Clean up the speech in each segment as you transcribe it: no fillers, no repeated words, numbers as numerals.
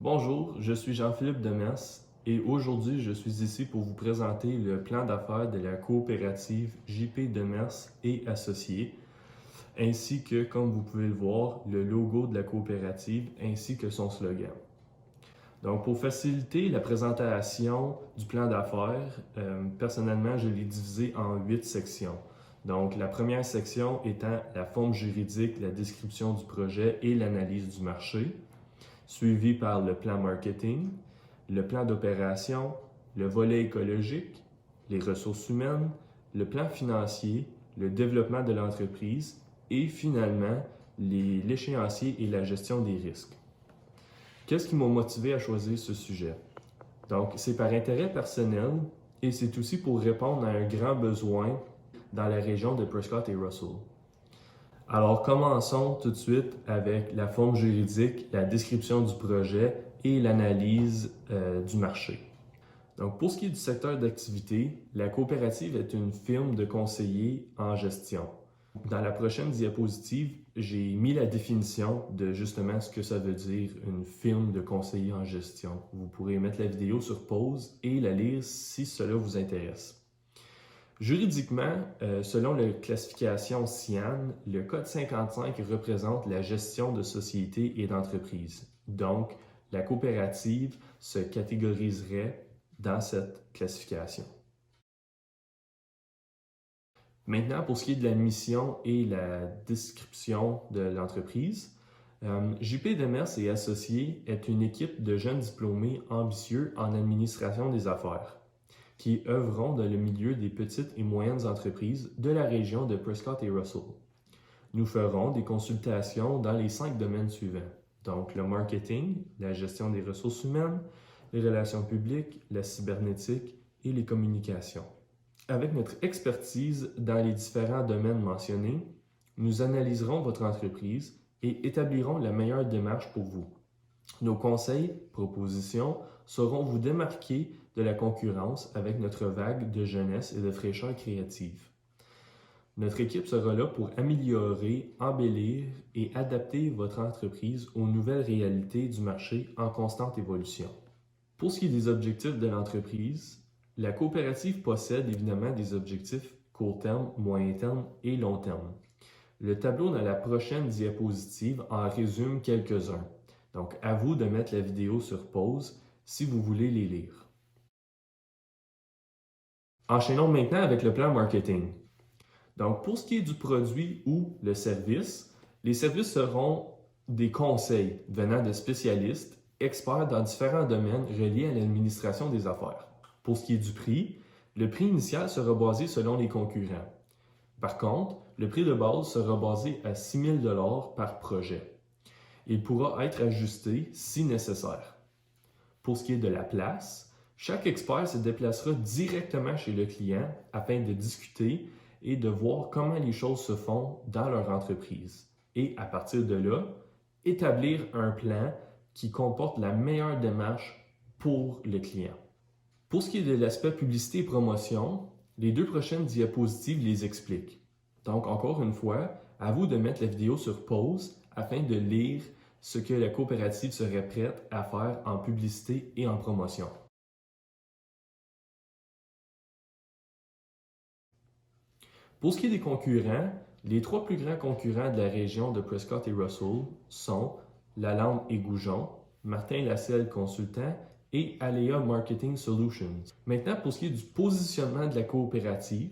Bonjour, je suis Jean-Philippe Demers et aujourd'hui je suis ici pour vous présenter le plan d'affaires de la coopérative JP Demers et Associés, ainsi que, comme vous pouvez le voir, le logo de la coopérative ainsi que son slogan. Donc, pour faciliter la présentation du plan d'affaires, personnellement, je l'ai divisé en 8 sections. Donc, la première section étant la forme juridique, la description du projet et l'analyse du marché, suivi par le plan marketing, le plan d'opération, le volet écologique, les ressources humaines, le plan financier, le développement de l'entreprise et finalement l'échéancier et la gestion des risques. Qu'est-ce qui m'a motivé à choisir ce sujet? Donc, c'est par intérêt personnel et c'est aussi pour répondre à un grand besoin dans la région de Prescott et Russell. Alors, commençons tout de suite avec la forme juridique, la description du projet et l'analyse du marché. Donc, pour ce qui est du secteur d'activité, la coopérative est une firme de conseillers en gestion. Dans la prochaine diapositive, j'ai mis la définition de justement ce que ça veut dire une firme de conseillers en gestion. Vous pourrez mettre la vidéo sur pause et la lire si cela vous intéresse. Juridiquement, selon la classification CIAN, le Code 55 représente la gestion de sociétés et d'entreprises. Donc, la coopérative se catégoriserait dans cette classification. Maintenant, pour ce qui est de la mission et la description de l'entreprise, JP Demers et Associés est une équipe de jeunes diplômés ambitieux en administration des affaires qui œuvront dans le milieu des petites et moyennes entreprises de la région de Prescott et Russell. Nous ferons des consultations dans les 5 domaines suivants, donc le marketing, la gestion des ressources humaines, les relations publiques, la cybernétique et les communications. Avec notre expertise dans les différents domaines mentionnés, nous analyserons votre entreprise et établirons la meilleure démarche pour vous. Nos conseils, propositions sauront vous démarquer de la concurrence avec notre vague de jeunesse et de fraîcheur créative. Notre équipe sera là pour améliorer, embellir et adapter votre entreprise aux nouvelles réalités du marché en constante évolution. Pour ce qui est des objectifs de l'entreprise, la coopérative possède évidemment des objectifs court terme, moyen terme et long terme. Le tableau dans la prochaine diapositive en résume quelques-uns. Donc, à vous de mettre la vidéo sur pause si vous voulez les lire. Enchaînons maintenant avec le plan marketing. Donc, pour ce qui est du produit ou le service, les services seront des conseils venant de spécialistes, experts dans différents domaines reliés à l'administration des affaires. Pour ce qui est du prix, le prix initial sera basé selon les concurrents. Par contre, le prix de base sera basé à 6 000 $ par projet. Il pourra être ajusté si nécessaire. Pour ce qui est de la place, chaque expert se déplacera directement chez le client afin de discuter et de voir comment les choses se font dans leur entreprise. Et à partir de là, établir un plan qui comporte la meilleure démarche pour le client. Pour ce qui est de l'aspect publicité et promotion, les 2 prochaines diapositives les expliquent. Donc, encore une fois, à vous de mettre la vidéo sur pause afin de lire ce que la coopérative serait prête à faire en publicité et en promotion. Pour ce qui est des concurrents, les 3 plus grands concurrents de la région de Prescott et Russell sont Lalande et Goujon, Martin Lasselle Consultant et Alea Marketing Solutions. Maintenant, pour ce qui est du positionnement de la coopérative,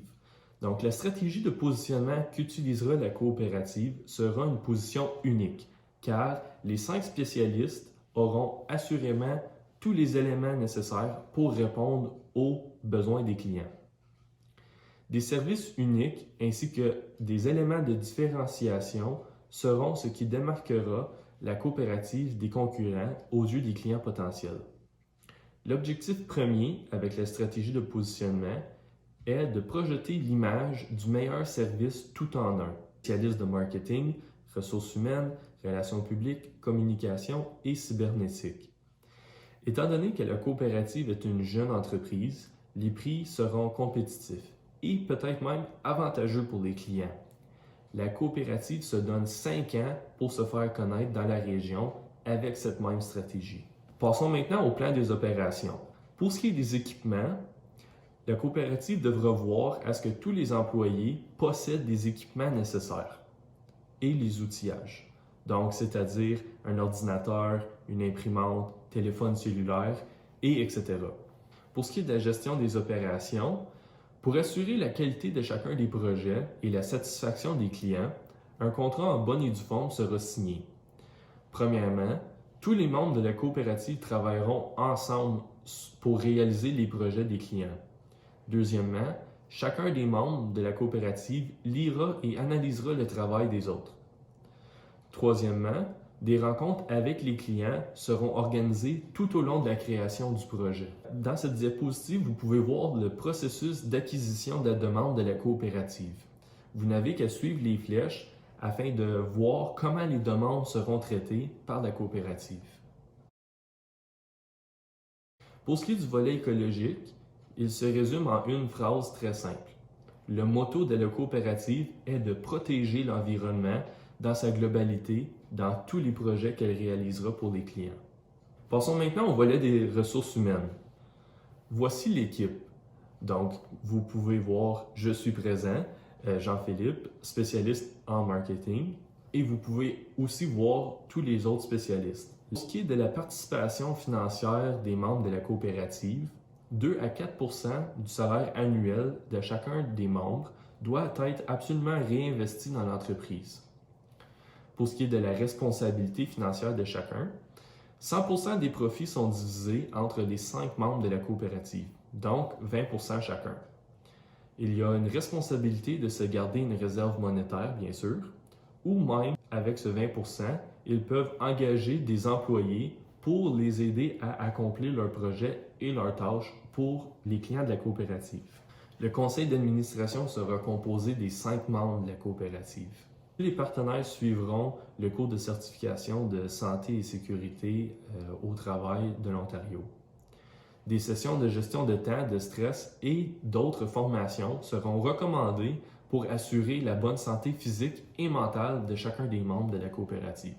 donc la stratégie de positionnement qu'utilisera la coopérative sera une position unique, car les 5 spécialistes auront assurément tous les éléments nécessaires pour répondre aux besoins des clients. Des services uniques ainsi que des éléments de différenciation seront ce qui démarquera la coopérative des concurrents aux yeux des clients potentiels. L'objectif premier avec la stratégie de positionnement est de projeter l'image du meilleur service tout en un. Spécialiste de marketing, ressources humaines, relations publiques, communication et cybernétique. Étant donné que la coopérative est une jeune entreprise, les prix seront compétitifs et peut-être même avantageux pour les clients. La coopérative se donne 5 ans pour se faire connaître dans la région avec cette même stratégie. Passons maintenant au plan des opérations. Pour ce qui est des équipements, la coopérative devra voir à ce que tous les employés possèdent des équipements nécessaires et les outillages. Donc, c'est-à-dire un ordinateur, une imprimante, téléphone cellulaire, et etc. Pour ce qui est de la gestion des opérations, pour assurer la qualité de chacun des projets et la satisfaction des clients, un contrat en bonne et due forme sera signé. Premièrement, tous les membres de la coopérative travailleront ensemble pour réaliser les projets des clients. Deuxièmement, chacun des membres de la coopérative lira et analysera le travail des autres. Troisièmement, des rencontres avec les clients seront organisées tout au long de la création du projet. Dans cette diapositive, vous pouvez voir le processus d'acquisition de la demande de la coopérative. Vous n'avez qu'à suivre les flèches afin de voir comment les demandes seront traitées par la coopérative. Pour ce qui est du volet écologique, il se résume en une phrase très simple. Le motto de la coopérative est de protéger l'environnement dans sa globalité dans tous les projets qu'elle réalisera pour les clients. Passons maintenant au volet des ressources humaines. Voici l'équipe. Donc, vous pouvez voir, je suis présent, Jean-Philippe, spécialiste en marketing, et vous pouvez aussi voir tous les autres spécialistes. Pour ce qui est de la participation financière des membres de la coopérative, 2 à 4 % du salaire annuel de chacun des membres doit être absolument réinvesti dans l'entreprise. Pour ce qui est de la responsabilité financière de chacun, 100% des profits sont divisés entre les 5 membres de la coopérative, donc 20% chacun. Il y a une responsabilité de se garder une réserve monétaire, bien sûr, ou même avec ce 20%, ils peuvent engager des employés pour les aider à accomplir leurs projets et leurs tâches pour les clients de la coopérative. Le conseil d'administration sera composé des 5 membres de la coopérative. Les partenaires suivront le cours de certification de santé et sécurité au travail de l'Ontario. Des sessions de gestion de temps, de stress et d'autres formations seront recommandées pour assurer la bonne santé physique et mentale de chacun des membres de la coopérative.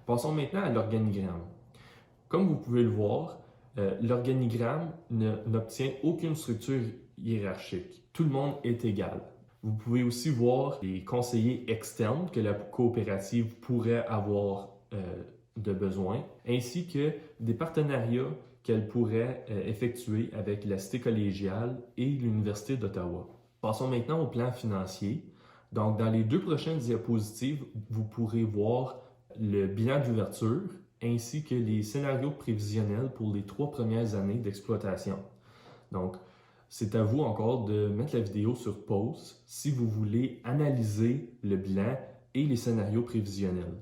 Passons maintenant à l'organigramme. Comme vous pouvez le voir, l'organigramme n'obtient aucune structure hiérarchique. Tout le monde est égal. Vous pouvez aussi voir les conseillers externes que la coopérative pourrait avoir de besoin, ainsi que des partenariats qu'elle pourrait effectuer avec la Cité collégiale et l'Université d'Ottawa. Passons maintenant au plan financier. Donc, dans les 2 prochaines diapositives, vous pourrez voir le bilan d'ouverture ainsi que les scénarios prévisionnels pour les 3 premières années d'exploitation. Donc, c'est à vous encore de mettre la vidéo sur pause si vous voulez analyser le bilan et les scénarios prévisionnels.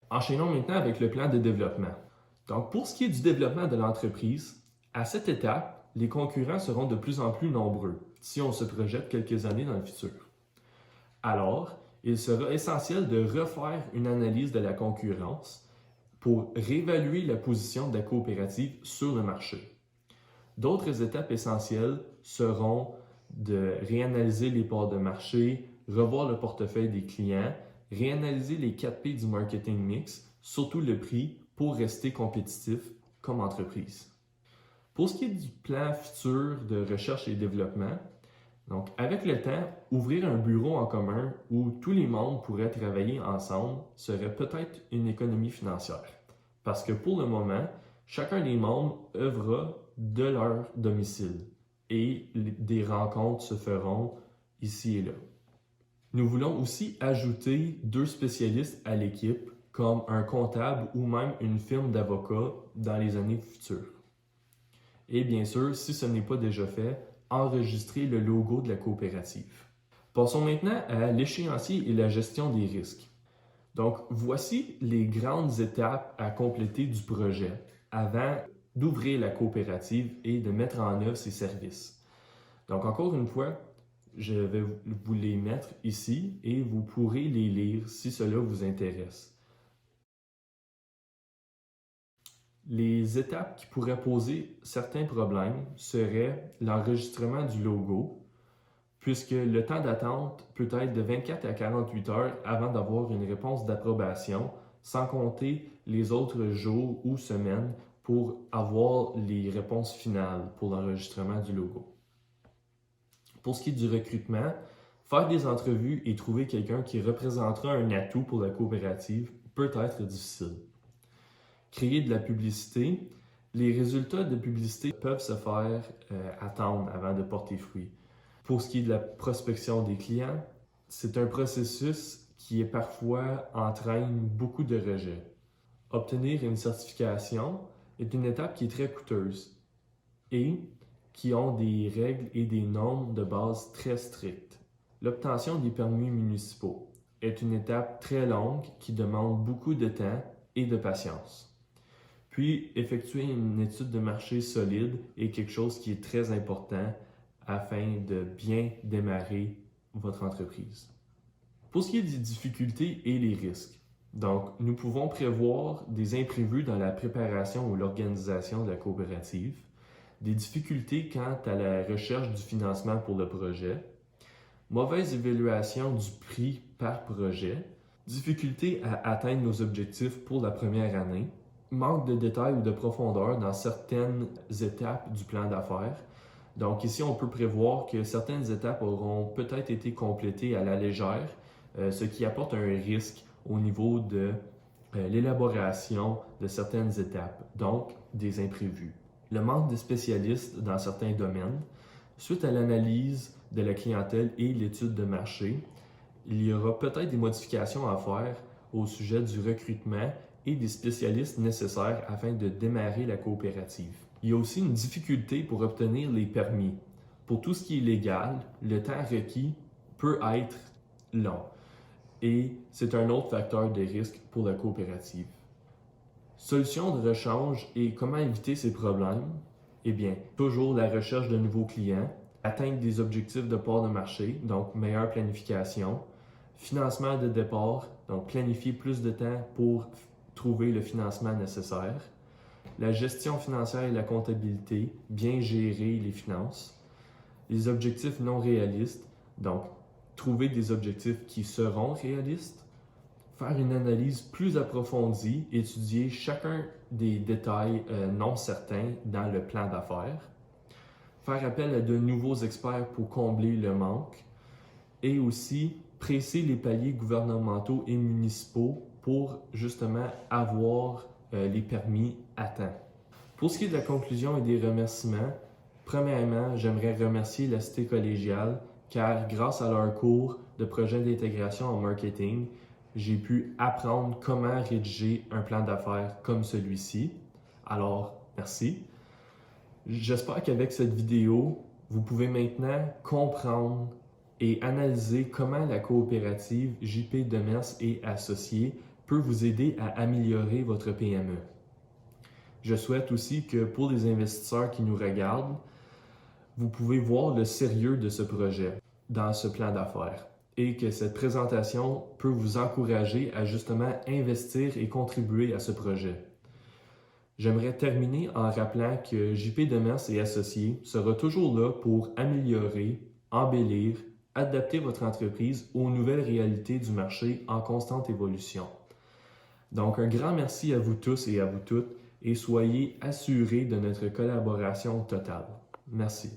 Enchaînons maintenant avec le plan de développement. Donc, pour ce qui est du développement de l'entreprise, à cette étape, les concurrents seront de plus en plus nombreux si on se projette quelques années dans le futur. Alors, il sera essentiel de refaire une analyse de la concurrence pour réévaluer la position de la coopérative sur le marché. D'autres étapes essentielles seront de réanalyser les parts de marché, revoir le portefeuille des clients, réanalyser les 4 P du marketing mix, surtout le prix, pour rester compétitif comme entreprise. Pour ce qui est du plan futur de recherche et développement, donc avec le temps, ouvrir un bureau en commun où tous les membres pourraient travailler ensemble serait peut-être une économie financière. Parce que pour le moment, chacun des membres œuvrera de leur domicile et des rencontres se feront ici et là. Nous voulons aussi ajouter 2 spécialistes à l'équipe, comme un comptable ou même une firme d'avocats dans les années futures. Et bien sûr, si ce n'est pas déjà fait, enregistrer le logo de la coopérative. Passons maintenant à l'échéancier et la gestion des risques. Donc, voici les grandes étapes à compléter du projet avant d'ouvrir la coopérative et de mettre en œuvre ses services. Donc, encore une fois, je vais vous les mettre ici et vous pourrez les lire si cela vous intéresse. Les étapes qui pourraient poser certains problèmes seraient l'enregistrement du logo, puisque le temps d'attente peut être de 24 à 48 heures avant d'avoir une réponse d'approbation, sans compter les autres jours ou semaines pour avoir les réponses finales pour l'enregistrement du logo. Pour ce qui est du recrutement, faire des entrevues et trouver quelqu'un qui représentera un atout pour la coopérative peut être difficile. Créer de la publicité, les résultats de publicité peuvent se faire attendre avant de porter fruit. Pour ce qui est de la prospection des clients, c'est un processus qui parfois entraîne beaucoup de rejets. Obtenir une certification est une étape qui est très coûteuse et qui ont des règles et des normes de base très strictes. L'obtention des permis municipaux est une étape très longue qui demande beaucoup de temps et de patience. Puis, effectuer une étude de marché solide est quelque chose qui est très important afin de bien démarrer votre entreprise. Pour ce qui est des difficultés et les risques, donc nous pouvons prévoir des imprévus dans la préparation ou l'organisation de la coopérative, des difficultés quant à la recherche du financement pour le projet, mauvaise évaluation du prix par projet, difficulté à atteindre nos objectifs pour la première année, manque de détails ou de profondeur dans certaines étapes du plan d'affaires. Donc ici, on peut prévoir que certaines étapes auront peut-être été complétées à la légère, ce qui apporte un risque au niveau de l'élaboration de certaines étapes, donc des imprévus. Le manque de spécialistes dans certains domaines, suite à l'analyse de la clientèle et l'étude de marché, il y aura peut-être des modifications à faire au sujet du recrutement et des spécialistes nécessaires afin de démarrer la coopérative. Il y a aussi une difficulté pour obtenir les permis. Pour tout ce qui est légal, le temps requis peut être long et c'est un autre facteur de risque pour la coopérative. Solution de rechange et comment éviter ces problèmes? Eh bien, toujours la recherche de nouveaux clients, atteindre des objectifs de part de marché, donc meilleure planification, financement de départ, donc planifier plus de temps pour trouver le financement nécessaire, la gestion financière et la comptabilité, bien gérer les finances, les objectifs non réalistes, donc trouver des objectifs qui seront réalistes, faire une analyse plus approfondie, étudier chacun des détails non certains dans le plan d'affaires, faire appel à de nouveaux experts pour combler le manque et aussi presser les paliers gouvernementaux et municipaux pour justement avoir les permis à temps. Pour ce qui est de la conclusion et des remerciements, premièrement, j'aimerais remercier la Cité collégiale car grâce à leur cours de projet d'intégration en marketing, j'ai pu apprendre comment rédiger un plan d'affaires comme celui-ci. Alors, merci. J'espère qu'avec cette vidéo, vous pouvez maintenant comprendre et analyser comment la coopérative JP Demers et Associés peut vous aider à améliorer votre PME. Je souhaite aussi que pour les investisseurs qui nous regardent, vous pouvez voir le sérieux de ce projet dans ce plan d'affaires et que cette présentation peut vous encourager à justement investir et contribuer à ce projet. J'aimerais terminer en rappelant que JP Demers et Associés sera toujours là pour améliorer, embellir, adapter votre entreprise aux nouvelles réalités du marché en constante évolution. Donc, un grand merci à vous tous et à vous toutes et soyez assurés de notre collaboration totale. Merci.